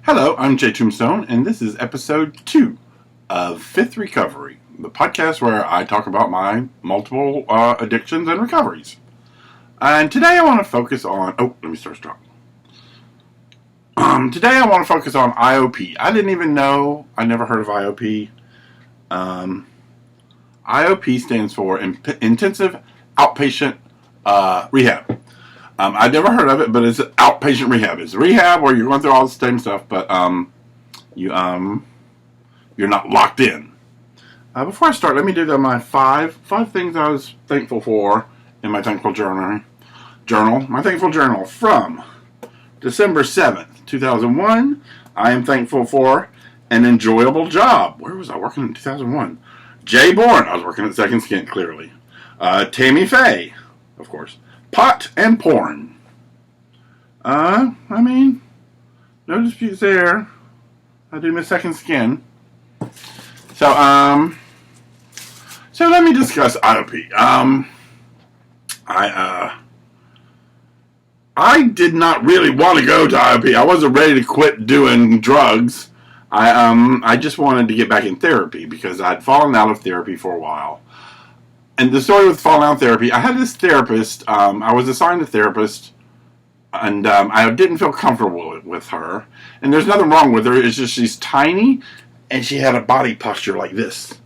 Hello, I'm Jay Tombstone, and this is episode 2 of Fifth Recovery, the podcast where I talk about my multiple addictions and recoveries. And today I want to focus on... let me start strong. Today I want to focus on IOP. I didn't even know. I never heard of IOP. IOP stands for Intensive Outpatient Rehab. I'd never heard of it, but it's outpatient rehab. It's rehab where you're going through all the same stuff, but you're not locked in. Before I start, let me do my five things I was thankful for in my thankful journal. My thankful journal from December 7th, 2001. I am thankful for an enjoyable job. Where was I working in 2001? Jay Bourne. I was working at Second Skin, clearly. Tammy Faye, of course. Pot and porn. No disputes there. I do miss Second Skin. So let me discuss IOP. I did not really want to go to IOP. I wasn't ready to quit doing drugs. I just wanted to get back in therapy because I'd fallen out of therapy for a while. And the story with falling out therapy, I had this therapist, I was assigned a therapist, and I didn't feel comfortable with her. And there's nothing wrong with her, it's just she's tiny, and she had a body posture like this.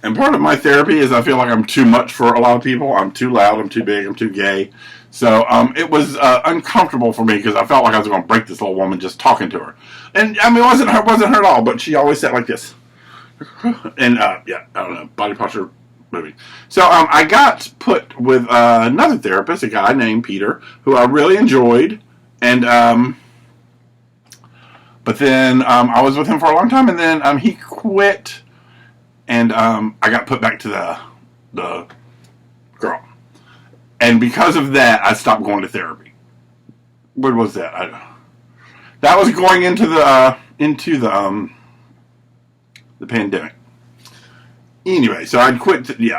And part of my therapy is I feel like I'm too much for a lot of people. I'm too loud, I'm too big, I'm too gay. So it was uncomfortable for me because I felt like I was going to break this little woman just talking to her. And it wasn't her at all, but she always sat like this. And I don't know, body posture. Movie. So I got put with another therapist, a guy named Peter, who I really enjoyed, and but then I was with him for a long time, and then he quit, and I got put back to the girl, and because of that, I stopped going to therapy. What was that? That was going into the pandemic. Anyway, so I'd quit. It's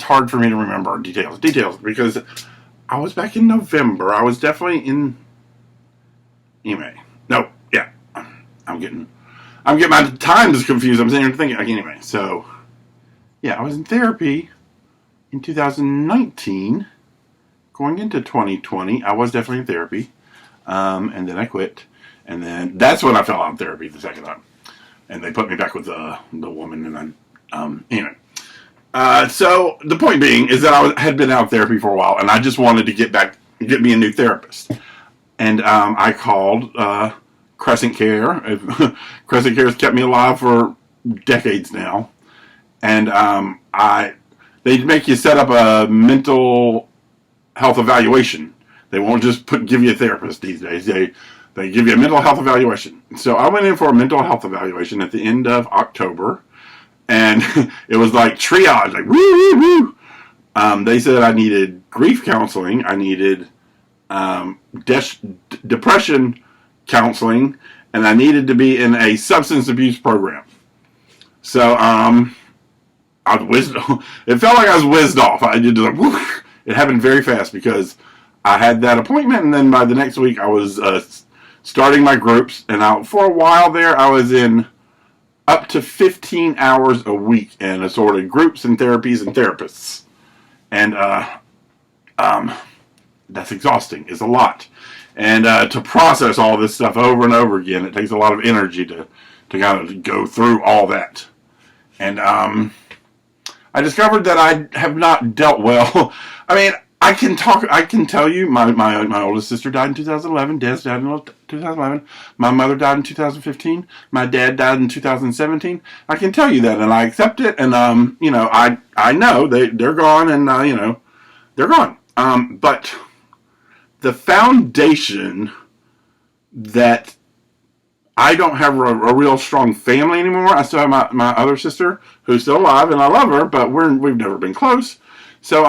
hard for me to remember details because I was back in November. I was definitely in. Anyway, no, yeah, I'm getting my times confused. I'm sitting here thinking. Anyway, so yeah, I was in therapy in 2019, going into 2020. I was definitely in therapy, and then I quit. And then that's when I fell out of therapy the second time. And they put me back with the woman. And then, anyway. So the point being is that I had been out of therapy for a while. And I just wanted to get me a new therapist. And I called Crescent Care. Crescent Care has kept me alive for decades now. And they make you set up a mental health evaluation. They won't just give you a therapist these days. They give you a mental health evaluation. So I went in for a mental health evaluation at the end of October. And it was like triage, like woo, woo, woo. They said I needed grief counseling. I needed depression counseling. And I needed to be in a substance abuse program. So I was whizzed. It felt like I was whizzed off. I did like, whoo. It happened very fast because I had that appointment. And then by the next week I was... starting my groups, and for a while there, I was in up to 15 hours a week in assorted groups and therapies and therapists. And that's exhausting. It's a lot. And to process all this stuff over and over again, it takes a lot of energy to kind of go through all that. And I discovered that I have not dealt well. I can tell you, my oldest sister died in 2011, Des died in 2011, my mother died in 2015, my dad died in 2017. I can tell you that, and I accept it, and, I know they're gone, and, they're gone. But the foundation that I don't have a real strong family anymore. I still have my other sister, who's still alive, and I love her, but we've never been close. So,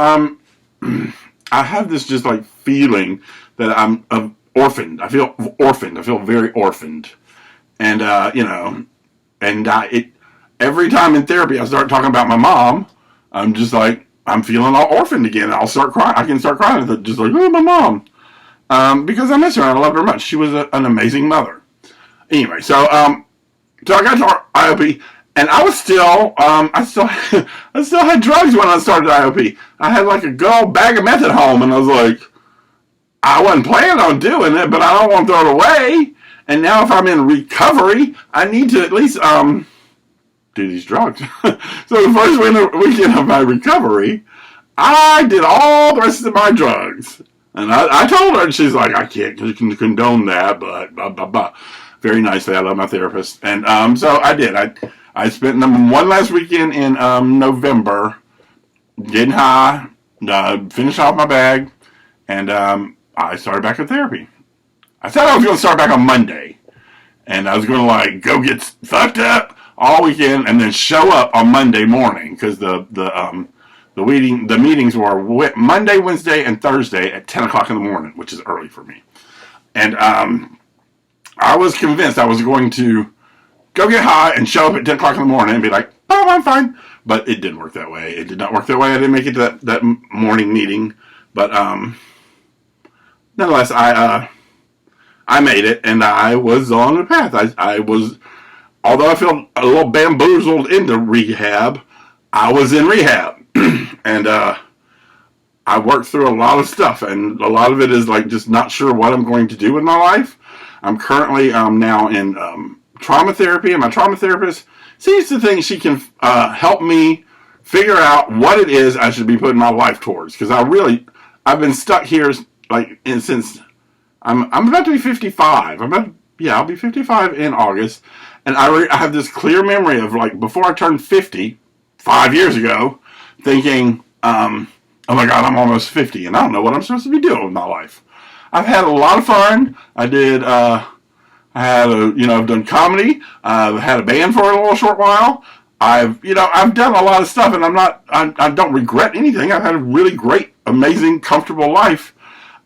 I have this just like feeling that I'm orphaned. I feel orphaned. I feel very orphaned. And, every time in therapy I start talking about my mom, I'm just like, I'm feeling all orphaned again. I'll start crying. I can start crying. Just like, oh, my mom. because I miss her and I loved her much. She was an amazing mother. Anyway, so I got to IOP, and I was still, I still, I still had drugs when I started IOP. I had like a good old bag of meth at home, and I was like, I wasn't planning on doing it, but I don't want to throw it away. And now, if I'm in recovery, I need to at least do these drugs. So the first weekend of my recovery, I did all the rest of my drugs. And I told her, and she's like, I can't condone that, but blah, blah, blah. Very nicely. I love my therapist. And so I did. I spent one last weekend in November getting high, finished off my bag, and I started back at therapy. I said I was going to start back on Monday, and I was going to like go get fucked up all weekend and then show up on Monday morning because the meetings were Monday, Wednesday, and Thursday at 10 o'clock in the morning, which is early for me. And I was convinced I was going to go get high and show up at 10 o'clock in the morning and be like, oh, I'm fine. But it didn't work that way. It did not work that way. I didn't make it to that morning meeting. But nonetheless, I made it, and I was on the path. I was, although I felt a little bamboozled into rehab, I was in rehab. And I worked through a lot of stuff, and a lot of it is like just not sure what I'm going to do with my life. I'm currently now in trauma therapy, and my trauma therapist seems to think she can help me figure out what it is I should be putting my life towards. Because I've been stuck here since I'm about to be 55. I'll be 55 in August, and I have this clear memory of like before I turned 50, 5 years ago, thinking, oh my God, I'm almost 50, and I don't know what I'm supposed to be doing with my life. I've had a lot of fun. I've done comedy. I've had a band for a little short while. I've done a lot of stuff, and I don't regret anything. I've had a really great, amazing, comfortable life.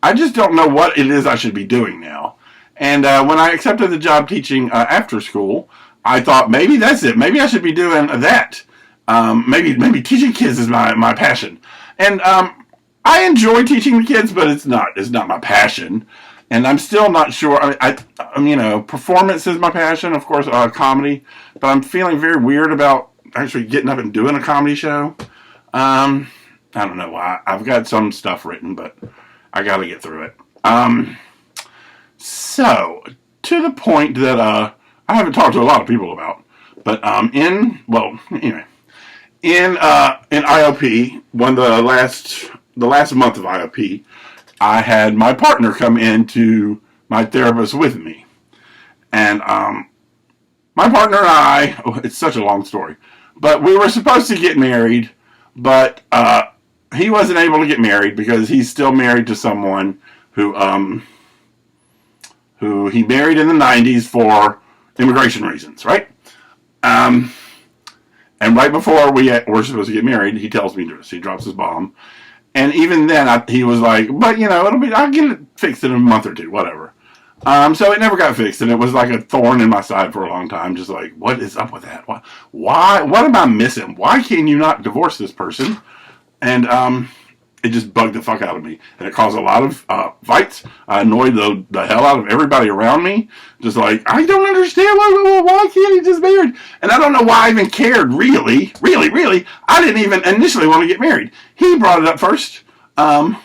I just don't know what it is I should be doing now. And when I accepted the job teaching after school, I thought maybe that's it. Maybe I should be doing that. Maybe teaching kids is my passion. And I enjoy teaching the kids, but it's not my passion. And I'm still not sure. Performance is my passion, of course, comedy. But I'm feeling very weird about actually getting up and doing a comedy show. I don't know why. I've got some stuff written, but I got to get through it. So, to the point that I haven't talked to a lot of people about. But in IOP, the last month of IOP, I had my partner come into my therapist with me. And my partner and I, it's such a long story, but we were supposed to get married, but he wasn't able to get married because he's still married to someone who he married in the 90s for immigration reasons, right? And right before we're supposed to get married, he tells me this. He drops his bomb. And even then, he was like, but, I'll get it fixed in a month or two, whatever. So it never got fixed, and it was like a thorn in my side for a long time, just like, what is up with that? Why? What am I missing? Why can you not divorce this person? And it just bugged the fuck out of me. And it caused a lot of fights. I annoyed the hell out of everybody around me. Just like, I don't understand, why can't he just married? And I don't know why I even cared, really. I didn't even initially want to get married. He brought it up first. And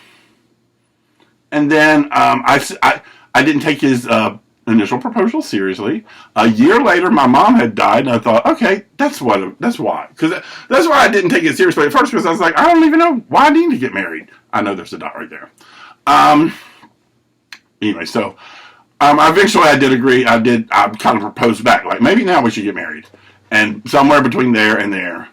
then I didn't take his initial proposal seriously. A year later, my mom had died, and I thought, okay, that's why. Because that's why I didn't take it seriously at first, because I was like, I don't even know why I need to get married. I know there's a dot right there. Anyway, so eventually I did agree. I kind of proposed back, like, maybe now we should get married. And somewhere between there and there,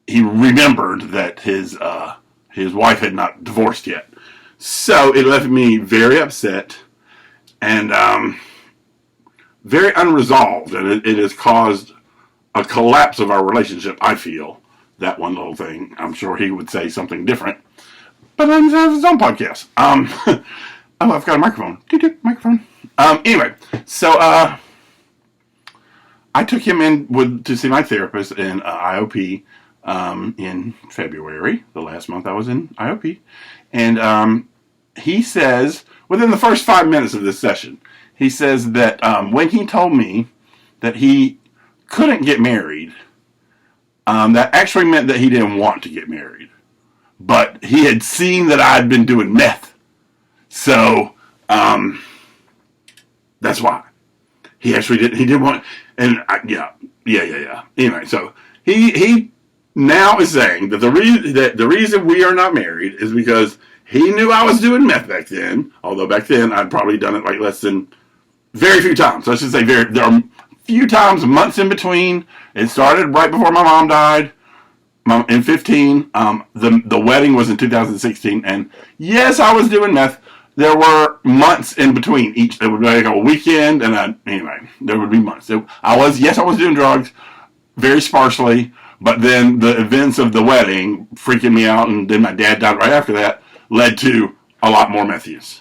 he remembered that his wife had not divorced yet. So it left me very upset and very unresolved, and it has caused a collapse of our relationship, I feel. That one little thing. I'm sure he would say something different, but on his own podcast. Oh, I've got a microphone. Microphone. Anyway, so I took him in to see my therapist in IOP in February, the last month I was in IOP. And he says, within the first 5 minutes of this session, he says that when he told me that he couldn't get married, that actually meant that he didn't want to get married. But he had seen that I'd been doing meth. So, that's why. He actually didn't, he didn't want, and yeah. Anyway, so he now is saying that the reason we are not married is because he knew I was doing meth back then, although back then I'd probably done it like very few times. I should say there are few times, months in between. It started right before my mom died. In 15, the wedding was in 2016, and yes, I was doing meth. There were months in between each. It would be like a weekend, and anyway, there would be months. I was doing drugs, very sparsely, but then the events of the wedding freaking me out, and then my dad died right after that, led to a lot more meth use.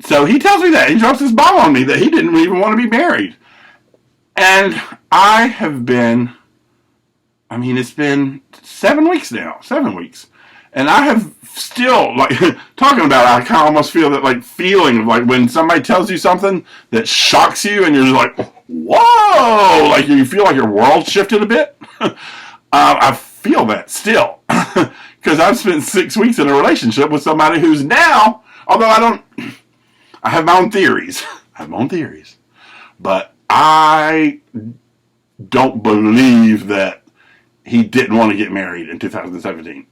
So he tells me that. He drops this bomb on me that he didn't even want to be married. And I have been, it's been 7 weeks now. 7 weeks. And I have still, talking about it, I kind of almost feel that, feeling of, when somebody tells you something that shocks you and you're just like, whoa! You feel like your world shifted a bit. I feel that still. Because I've spent 6 weeks in a relationship with somebody who's now, although I have my own theories. But I don't believe that he didn't want to get married in 2017.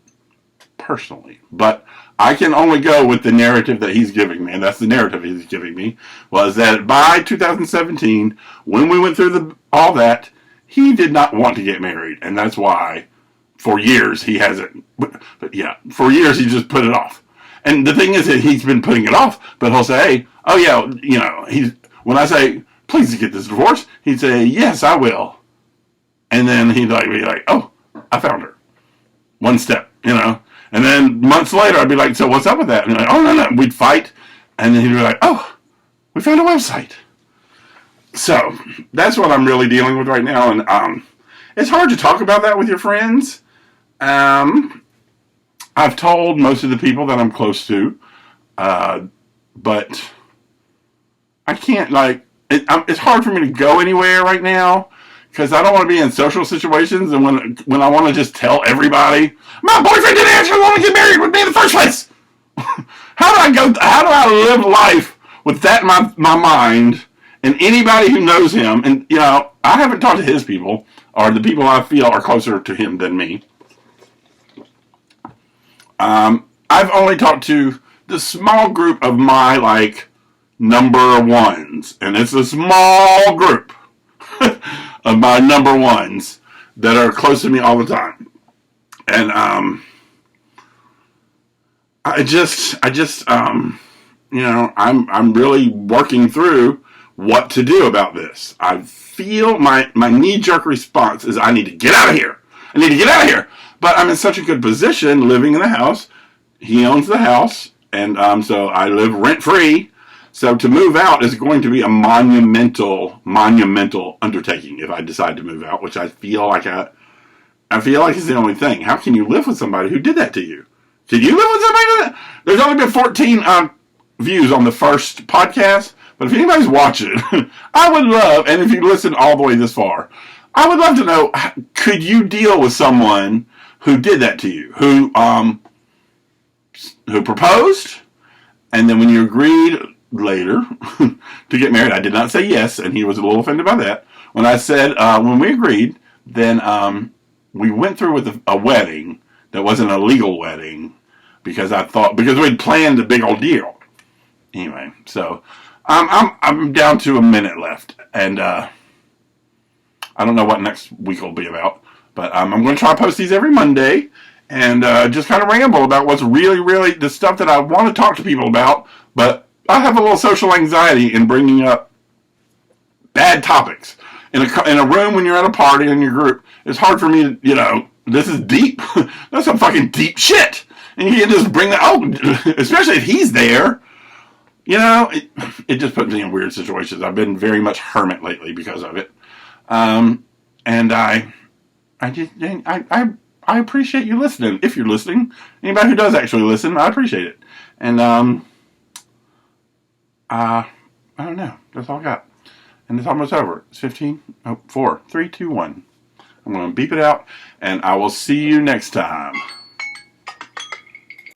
Personally. But I can only go with the narrative that he's giving me, and that's the narrative he's giving me, was that by 2017, when we went through all that, he did not want to get married, and that's why for years he hasn't. But yeah, for years he just put it off. And the thing is that he's been putting it off, but he'll say, oh yeah, when I say, please get this divorce, he'd say, yes, I will. And then he'd be like, oh, I found her. One step, And then months later, I'd be like, so what's up with that? And oh, no. We'd fight. And then he'd be like, oh, we found a website. So that's what I'm really dealing with right now. And it's hard to talk about that with your friends. I've told most of the people that I'm close to, but I can't, it's hard for me to go anywhere right now, because I don't want to be in social situations, and when I want to just tell everybody, my boyfriend didn't actually want to get married with me in the first place. How do I live life with that in my mind, and anybody who knows him, and, I haven't talked to his people, or the people I feel are closer to him than me. I've only talked to the small group of my, number ones. And it's a small group of my number ones that are close to me all the time. And, I'm really working through what to do about this. I feel my knee-jerk response is I need to get out of here. But I'm in such a good position living in the house. He owns the house, and so I live rent-free. So to move out is going to be a monumental undertaking if I decide to move out, which I feel like is the only thing. How can you live with somebody who did that to you? Can you live with somebody who did that? There's only been 14 views on the first podcast, but if anybody's watching, I would love, and if you listen all the way this far, I would love to know, could you deal with someone who did that to you, who proposed, and then when you agreed later to get married, I did not say yes, and he was a little offended by that. When I said, when we agreed, then we went through with a wedding that wasn't a legal wedding, because we'd planned a big old deal. Anyway, so I'm down to a minute left, and I don't know what next week will be about, but I'm going to try to post these every Monday, and just kind of ramble about what's really, really the stuff that I want to talk to people about, but I have a little social anxiety in bringing up bad topics. In a room when you're at a party in your group, it's hard for me to, this is deep. That's some fucking deep shit. And you can just bring that, especially if he's there. It just puts me in weird situations. I've been very much hermit lately because of it. And I I appreciate you listening. If you're listening, anybody who does actually listen, I appreciate it. And I don't know. That's all I got. And it's almost over. It's 15. Oh, 4, 3, 2, 1. I'm going to beep it out, and I will see you next time.